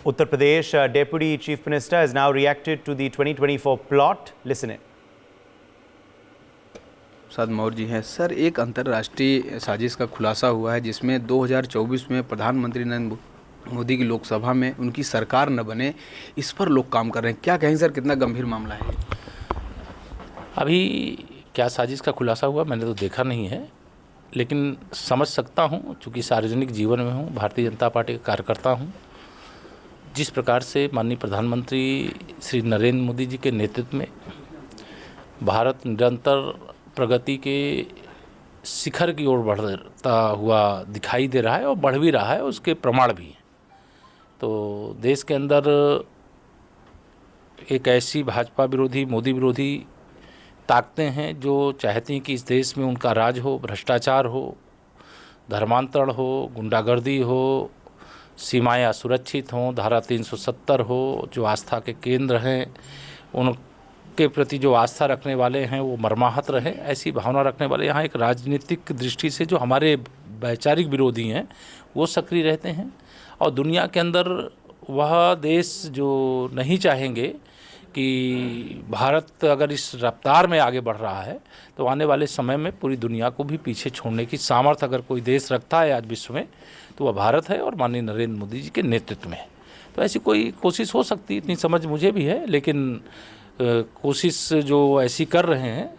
Uttar Pradesh Deputy Chief Minister has now reacted to the 2024 plot. Listen in. Prasad Maurya ji हैं sir, एक अंतर्राष्ट्रीय साजिश का खुलासा हुआ है जिसमें 2024 में प्रधानमंत्री नरेंद्र मोदी की लोकसभा में उनकी सरकार न बने, इस पर लोग काम कर रहे हैं। क्या कहें सर, कितना गंभीर मामला है? अभी क्या साजिश का खुलासा हुआ मैंने तो देखा नहीं है, लेकिन समझ सकता हूँ, चूँकि सार्वजनिक जीवन में हूँ, भारतीय जनता पार्टी का कार्यकर्ता हूँ। जिस प्रकार से माननीय प्रधानमंत्री श्री नरेंद्र मोदी जी के नेतृत्व में भारत निरंतर प्रगति के शिखर की ओर बढ़ता हुआ दिखाई दे रहा है और बढ़ भी रहा है, उसके प्रमाण भी हैं। तो देश के अंदर एक ऐसी भाजपा विरोधी, मोदी विरोधी ताकतें हैं जो चाहती हैं कि इस देश में उनका राज हो, भ्रष्टाचार हो, धर्मांतरण हो, गुंडागर्दी हो, सीमाएं असुरक्षित हों, धारा 370 हो, जो आस्था के केंद्र हैं उनके प्रति जो आस्था रखने वाले हैं वो मर्माहत रहे, ऐसी भावना रखने वाले यहाँ एक राजनीतिक दृष्टि से जो हमारे वैचारिक विरोधी हैं वो सक्रिय रहते हैं। और दुनिया के अंदर वह देश जो नहीं चाहेंगे कि भारत अगर इस रफ्तार में आगे बढ़ रहा है तो आने वाले समय में पूरी दुनिया को भी पीछे छोड़ने की सामर्थ्य अगर कोई देश रखता है आज विश्व में तो वह भारत है और माननीय नरेंद्र मोदी जी के नेतृत्व में है। तो ऐसी कोई कोशिश हो सकती है, इतनी समझ मुझे भी है, लेकिन कोशिश जो ऐसी कर रहे हैं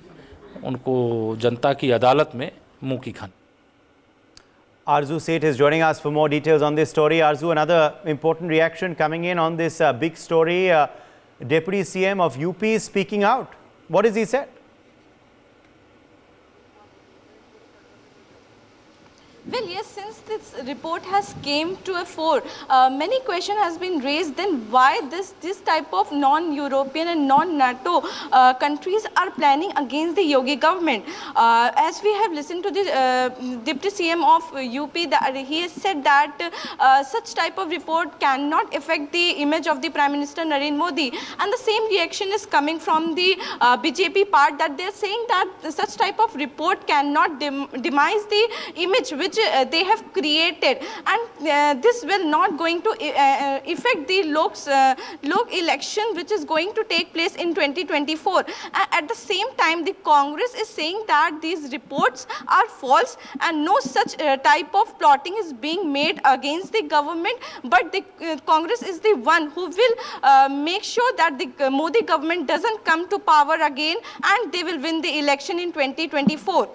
उनको जनता की अदालत में मुंह की खानी। Arzu Seth is joining us for more details on this story. Arzu, another important reaction coming in on this big story. Deputy CM of UP is speaking out. What has he said? Well, yes, since this report has came to a fore, many question has been raised. Then why this type of non-European and non-NATO countries are planning against the Yogi government? As we have listened to the Deputy CM of UP, that he has said that such type of report cannot affect the image of the Prime Minister Narendra Modi. And the same reaction is coming from the BJP part, that they are saying that such type of report cannot demise the image which they have created, and this will not going to affect the lok election which is going to take place in 2024. At the same time, the Congress is saying that these reports are false and no such type of plotting is being made against the government, but the Congress is the one who will make sure that the Modi government doesn't come to power again and they will win the election in 2024.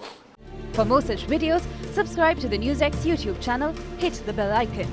For more such videos, subscribe to the NewsX YouTube channel, hit the bell icon.